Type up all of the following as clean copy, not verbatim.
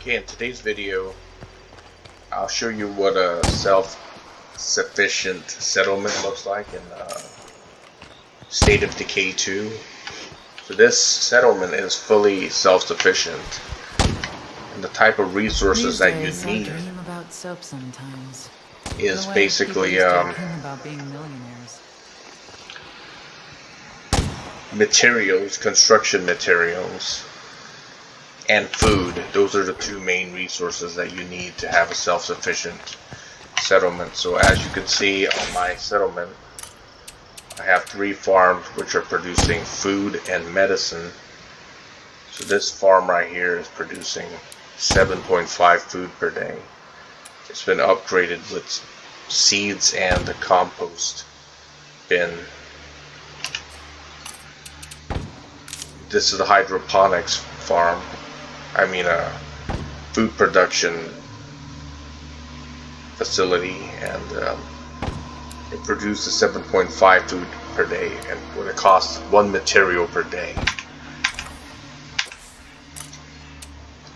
Okay, in today's video, I'll show you what a self-sufficient settlement looks like in State of Decay 2. So this settlement is fully self-sufficient, and the type of resources that you need I dream about soap sometimes. is The way basically people used to dream about being millionaires. materials, construction materials, and food. Those are the two main resources that you need to have a self-sufficient settlement. So as you can see on my settlement, I have 3 farms which are producing food and medicine. So this farm right here is producing 7.5 food per day. It's been upgraded with seeds and the compost bin. This is the hydroponics farm. Food production facility, and it produces 7.5 food per day, and what it costs 1 material per day.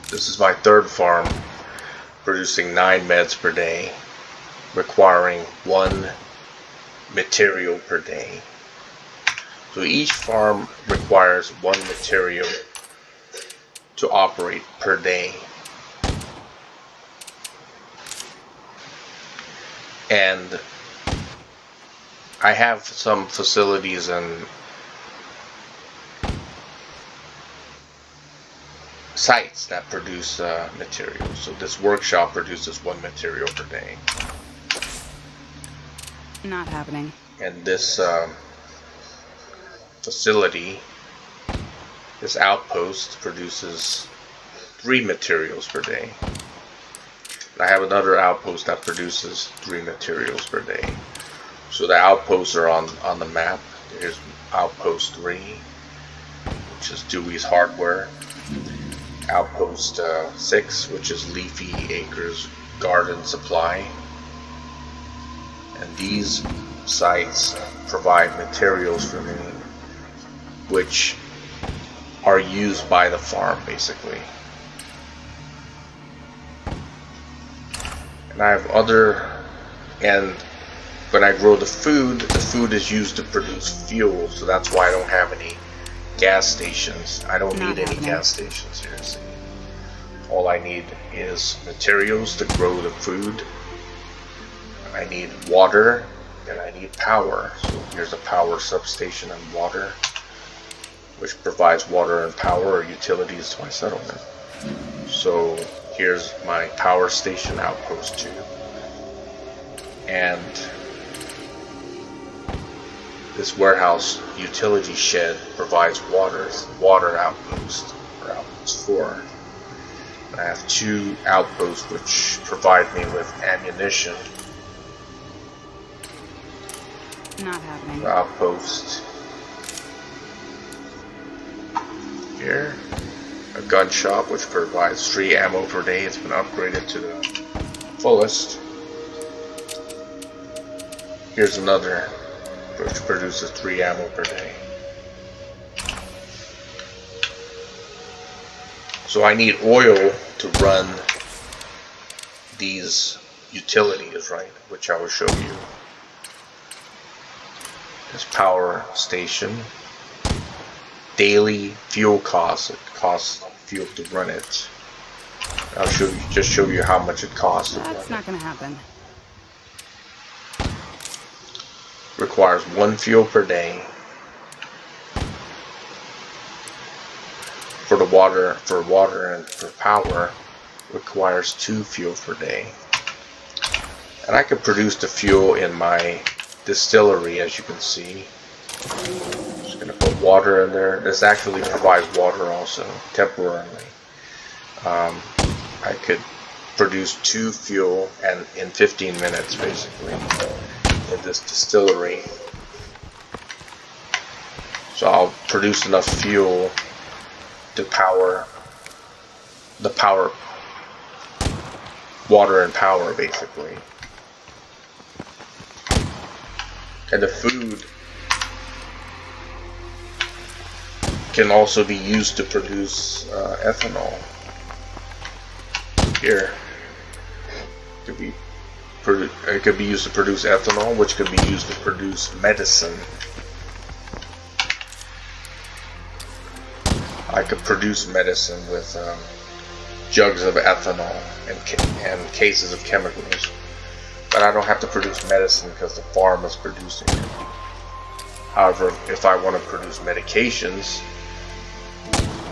This is my 3rd farm, producing 9 meds per day, requiring 1 material per day. So each farm requires 1 material to operate per day. And I have some facilities and sites that produce materials. So this workshop produces 1 material per day. Not happening. And this facility, this outpost, produces 3 materials per day. And I have another outpost that produces 3 materials per day. So the outposts are on the map. Here's Outpost 3, which is Dewey's Hardware. Outpost 6, which is Leafy Acres Garden Supply. And these sites provide materials for me, which are used by the farm, basically. And I have and when I grow the food is used to produce fuel, so that's why I don't have any gas stations. I don't need any gas stations here, see. All I need is materials to grow the food. I need water, and I need power. So here's a power substation and water, which provides water and power or utilities to my settlement. So here's my power station, Outpost 2. And this warehouse utility shed provides water outpost, or Outpost 4. And I have 2 outposts which provide me with ammunition. Not happening. The outpost here, a gun shop which provides 3 ammo per day. It's been upgraded to the fullest. Here's another which produces 3 ammo per day. So I need oil to run these utilities, right? Which I will show you. This power station. Daily fuel costs. It costs fuel to run it. I'll just show you how much it costs. That's not going to happen. Requires 1 fuel per day. For water and for power, requires 2 fuel per day. And I can produce the fuel in my distillery, as you can see. I'm just going to put water in there. This actually provides water also, temporarily. I could produce 2 fuel and in 15 minutes, basically, in this distillery. So I'll produce enough fuel to power water and power, basically. And the food can also be used to produce ethanol. here it could be used to produce ethanol, which could be used to produce medicine. I could produce medicine with jugs of ethanol and cases of chemicals, but I don't have to produce medicine because the farm is producing it. However, if I want to produce medications,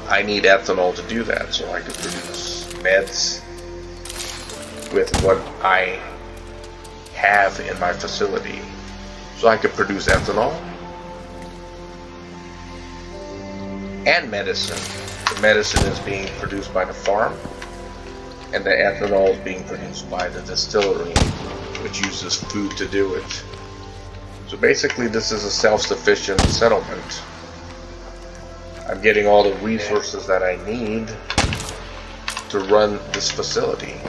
I need ethanol to do that, so I could produce meds with what I have in my facility. So I could produce ethanol and medicine. The medicine is being produced by the farm, and the ethanol is being produced by the distillery, which uses food to do it. So basically this is a self-sufficient settlement. I'm getting all the resources that I need to run this facility.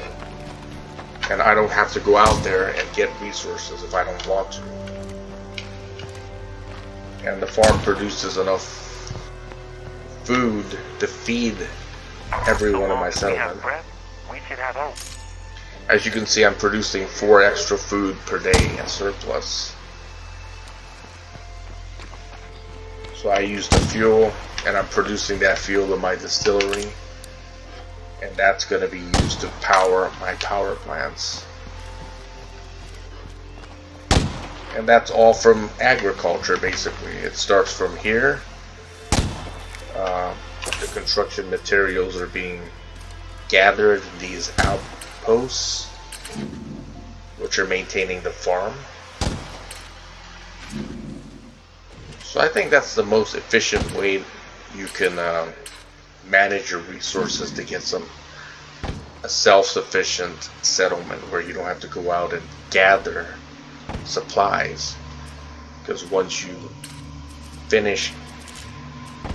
And I don't have to go out there and get resources if I don't want to. And the farm produces enough food to feed everyone in my settlement. As you can see, I'm producing 4 extra food per day in surplus. So I use the fuel, and I'm producing that fuel in my distillery. And that's going to be used to power my power plants. And that's all from agriculture, basically. It starts from here. The construction materials are being gathered in these outposts, which are maintaining the farm. So I think that's the most efficient way you can manage your resources to get a self-sufficient settlement where you don't have to go out and gather supplies, because once you finish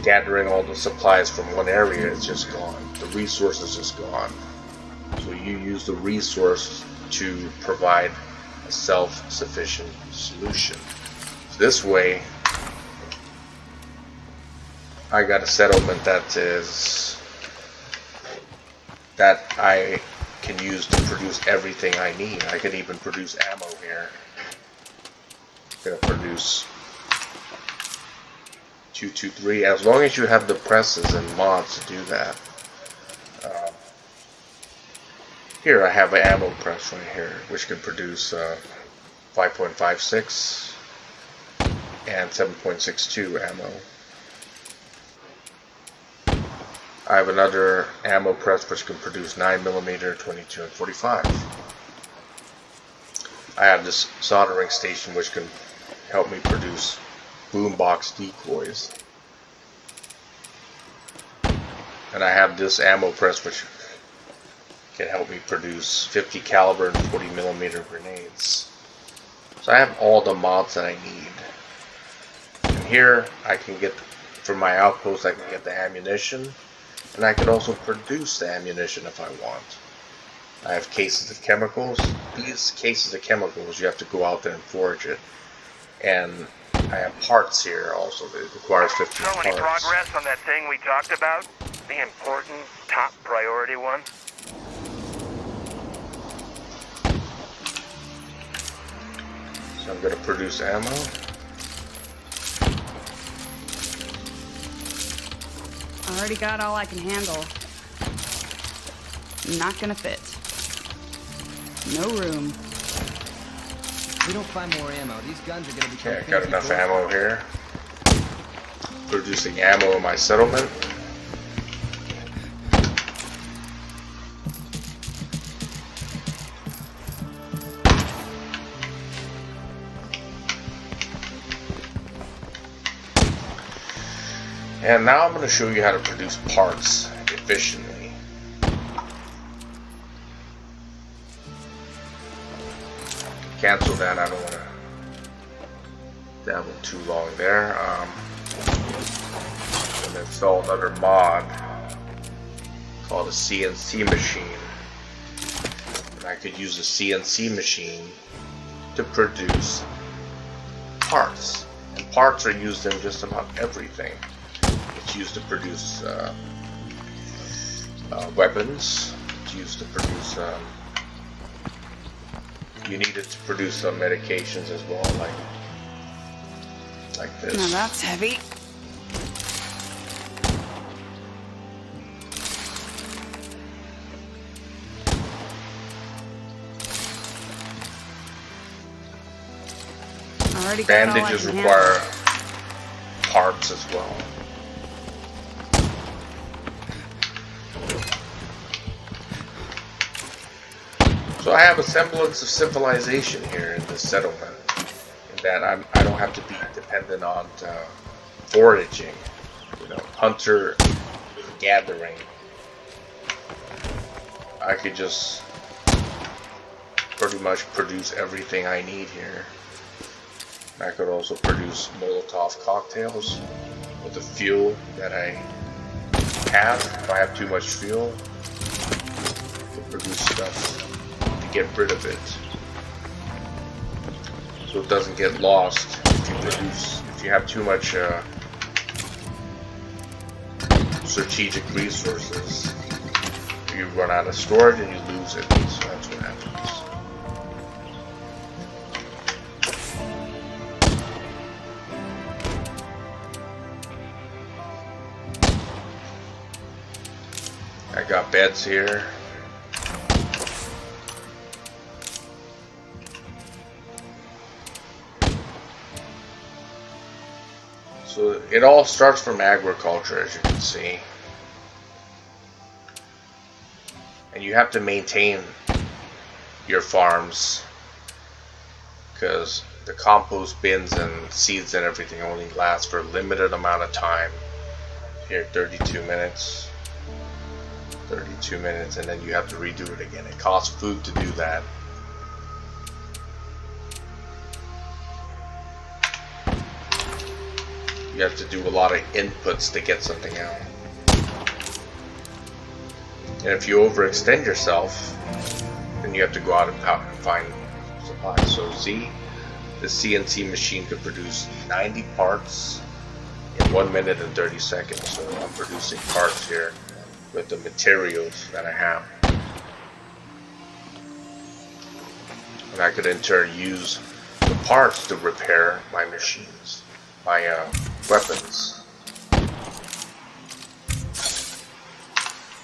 gathering all the supplies from one area, it's just gone. The resource is just gone. So you use the resource to provide a self-sufficient solution. So this way I got a settlement that I can use to produce everything I need. I can even produce ammo here. I'm gonna produce 223, as long as you have the presses and mods to do that. Here I have an ammo press right here, which can produce 5.56 and 7.62 ammo. I have another ammo press which can produce 9mm, 22, and 45. I have this soldering station which can help me produce boombox decoys. And I have this ammo press which can help me produce 50 caliber and 40mm grenades. So I have all the mods that I need. And here I can get, from my outpost, I can get the ammunition. And I can also produce the ammunition if I want. I have cases of chemicals. These cases of chemicals, you have to go out there and forage it. And I have parts here also. It requires 15 parts. Any progress on that thing we talked about? The important, top priority one? So I'm going to produce ammo. I already got all I can handle. Not gonna fit. No room. We don't find more ammo. These guns are gonna become. Okay, I got enough ammo here. Producing ammo in my settlement. And now I'm going to show you how to produce parts efficiently. Cancel that, I don't want to dabble too long there. And install another mod called a CNC machine. And I could use a CNC machine to produce parts. And parts are used in just about everything. It's used to produce weapons, it's used to produce. You need it to produce some medications as well, like this. Now that's heavy. Already got all I Bandages can require handle. parts as well. So I have a semblance of civilization here in this settlement, in that I don't have to be dependent on foraging, hunter gathering. I could just pretty much produce everything I need here. I could also produce Molotov cocktails with the fuel that I have. If I have too much fuel, I can produce stuff to get rid of it, so it doesn't get lost. If you have too much strategic resources, you run out of storage and you lose it. So that's what happens. I got beds here. So it all starts from agriculture, as you can see. And you have to maintain your farms, because the compost bins and seeds and everything only last for a limited amount of time. Here, 32 minutes. 32 minutes, and then you have to redo it again. It costs food to do that. You have to do a lot of inputs to get something out. And if you overextend yourself, then you have to go out and find supplies. So the CNC machine could produce 90 parts in 1 minute and 30 seconds. So I'm producing parts here with the materials that I have. And I could in turn use the parts to repair my machines, my weapons.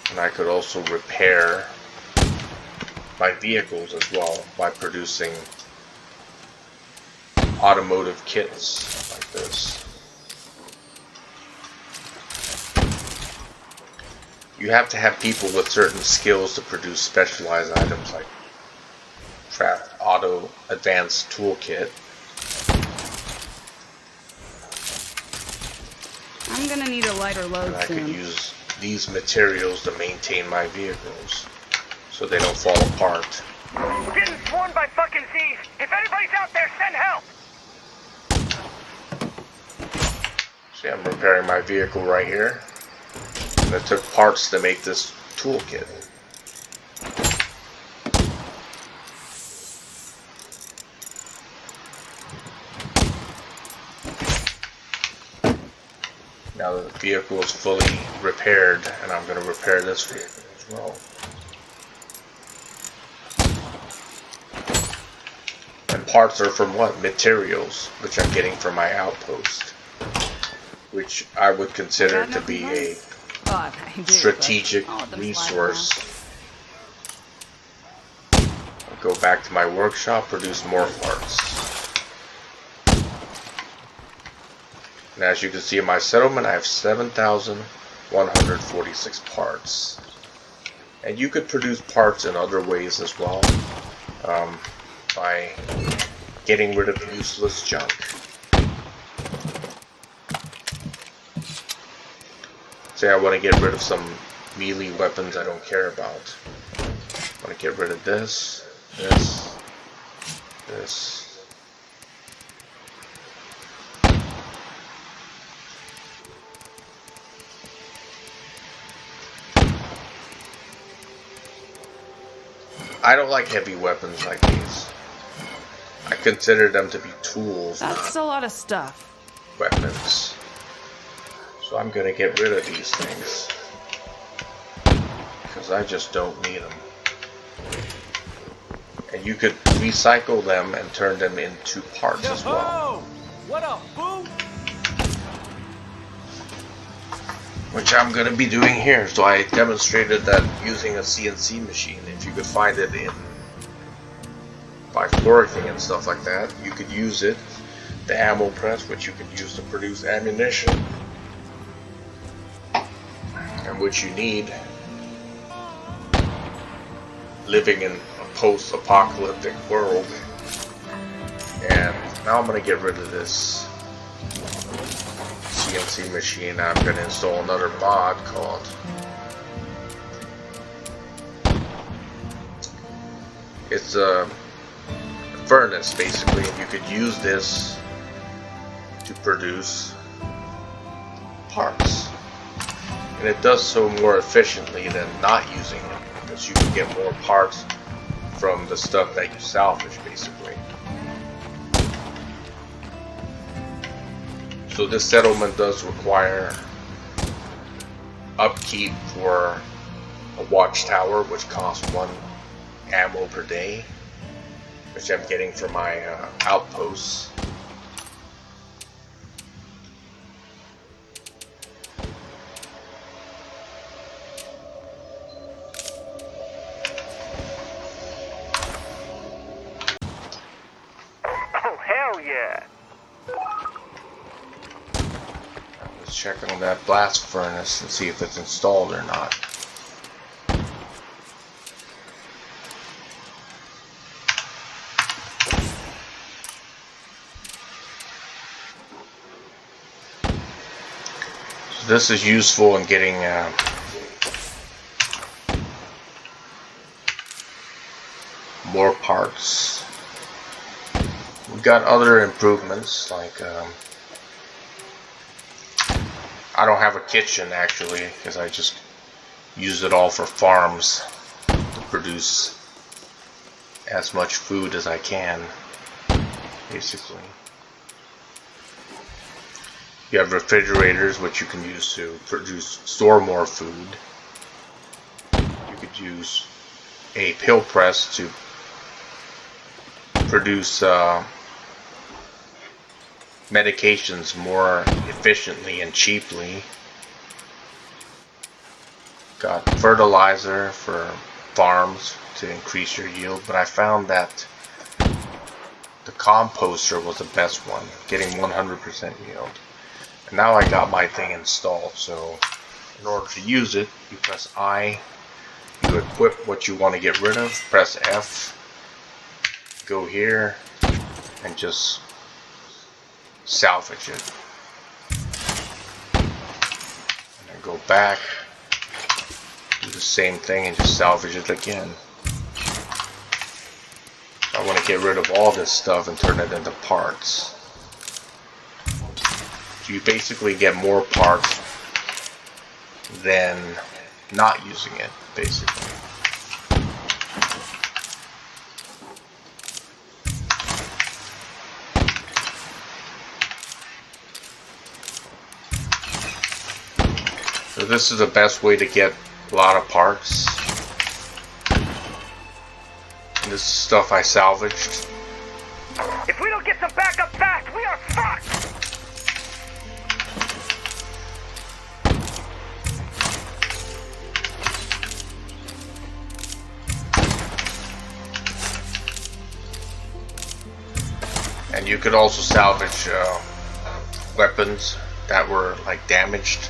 And I could also repair my vehicles as well by producing automotive kits like this. You have to have people with certain skills to produce specialized items like Craft Auto Advanced Toolkit. I'm gonna need a lighter load And I soon. could use these materials to maintain my vehicles so they don't fall apart. We're getting swarmed by fucking Z's. If anybody's out there, send help! See, I'm repairing my vehicle right here. And it took parts to make this toolkit. Now the vehicle is fully repaired, and I'm going to repair this vehicle as well. And parts are from what? Materials, which I'm getting from my outpost, which I would consider to be a strategic resource. I'll go back to my workshop, produce more parts. And as you can see in my settlement, I have 7,146 parts. And you could produce parts in other ways as well, by getting rid of useless junk. Say I want to get rid of some melee weapons I don't care about. I want to get rid of this. I don't like heavy weapons like these. I consider them to be tools, That's a lot of stuff. weapons. So I'm gonna get rid of these things, because I just don't need them. And you could recycle them and turn them into parts as well. What up, boo? Which I'm going to be doing here. So I demonstrated that using a CNC machine, if you could find it in by foraging and stuff like that, you could use it. The ammo press, which you could use to produce ammunition, and which you need living in a post-apocalyptic world. And now I'm going to get rid of this CNC machine. I'm going to install another mod called it's a furnace basically, and you could use this to produce parts, and it does so more efficiently than not using it, because you can get more parts from the stuff that you salvage basically. So this settlement does require upkeep for a watchtower, which costs 1 ammo per day, which I'm getting for my outposts. Oh, hell yeah! Let's check on that blast furnace and see if it's installed or not. So this is useful in getting more parts. We got other improvements like I don't have a kitchen actually, because I just use it all for farms to produce as much food as I can, basically. You have refrigerators, which you can use to store more food. You could use a pill press to produce medications more efficiently and cheaply. Got fertilizer for farms to increase your yield, but I found that the composter was the best one, getting 100% yield. And now I got my thing installed, so in order to use it, you press I, you equip what you want to get rid of, press F, go here, and just salvage it. And then go back, do the same thing and just salvage it again. I want to get rid of all this stuff and turn it into parts. So you basically get more parts than not using it, basically. So this is the best way to get a lot of parts. And this is stuff I salvaged. If we don't get some backup fast, we are fucked! And you could also salvage weapons that were like damaged.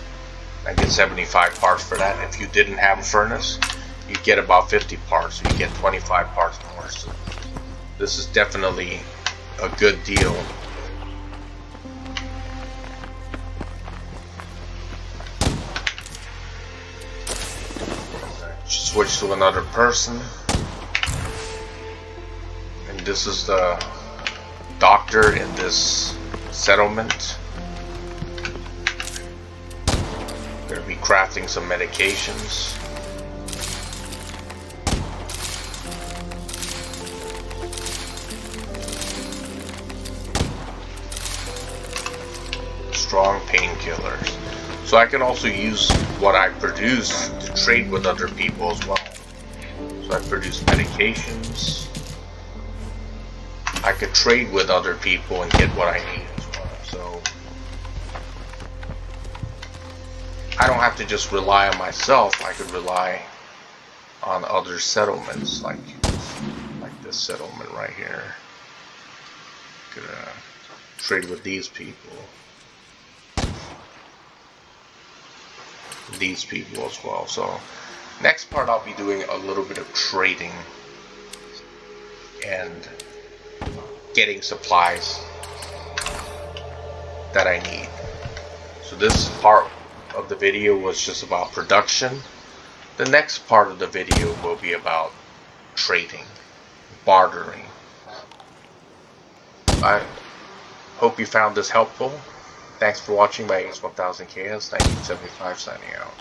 I get 75 parts for that. If you didn't have a furnace, you get about 50 parts, so you get 25 parts more. So this is definitely a good deal. Switch to another person, and this is the doctor in this settlement. Gonna be crafting some medications. Strong pain painkillers. So I can also use what I produce to trade with other people as well. So I produce medications. I could trade with other people and get what I need as well. So I don't have to just rely on myself. I could rely on other settlements, like this settlement right here. Could trade with these people. These people as well. So next part I'll be doing a little bit of trading and getting supplies that I need. So this part of the video was just about production. The next part of the video will be about trading, bartering. I hope you found this helpful. Thanks for watching. My name is 1000KS 1975 signing out.